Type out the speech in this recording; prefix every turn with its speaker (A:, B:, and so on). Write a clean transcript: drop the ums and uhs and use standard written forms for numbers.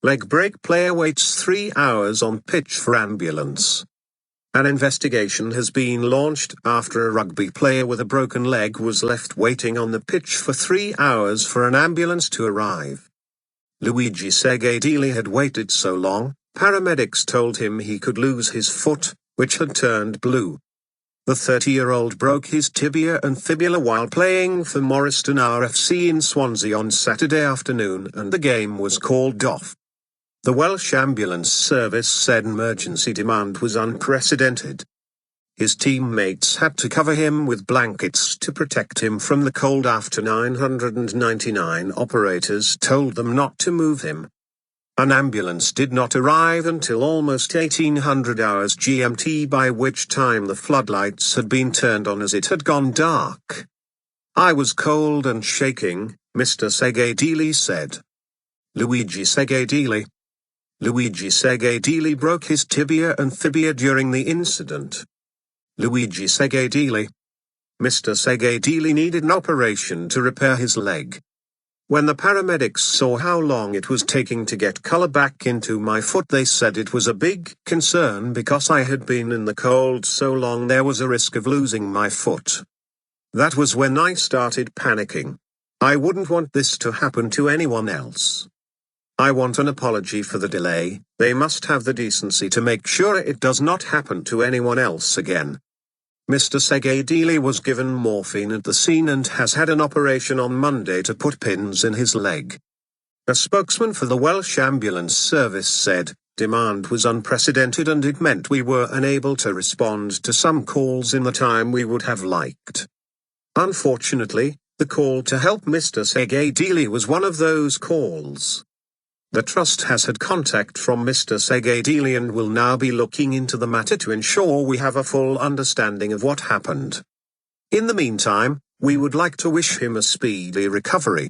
A: Leg break player waits 3 hours on pitch for ambulance. An investigation has been launched after a rugby player with a broken leg was left waiting on the pitch for 3 hours for an ambulance to arrive. Luigi Segadelli had waited so long, paramedics told him he could lose his foot, which had turned blue. The 30-year-old broke his tibia and fibula while playing for Morriston RFC in Swansea on Saturday afternoon, and the game was called off. The Welsh Ambulance Service said emergency demand was unprecedented. His teammates had to cover him with blankets to protect him from the cold after 999 operators told them not to move him. An ambulance did not arrive until almost 1800 hours GMT, by which time the floodlights had been turned on as it had gone dark. "I was cold and shaking," Mr. Segadelli said. Luigi Segadelli broke his tibia and fibula during the incident. Luigi Segadelli. Mr. Segadelli needed an operation to repair his leg. When the paramedics saw how long it was taking to get color back into my foot, they said it was a big concern because I had been in the cold so long there was a risk of losing my foot. That was when I started panicking. I wouldn't want this to happen to anyone else. I want an apology for the delay. They must have the decency to make sure it does not happen to anyone else again. Mr. Segadelli was given morphine at the scene and has had an operation on Monday to put pins in his leg. A spokesman for the Welsh Ambulance Service said, "Demand was unprecedented and it meant we were unable to respond to some calls in the time we would have liked. Unfortunately, the call to help Mr. Segadelli was one of those calls." The Trust has had contact from Mr. Segadelli and will now be looking into the matter to ensure we have a full understanding of what happened. In the meantime, we would like to wish him a speedy recovery.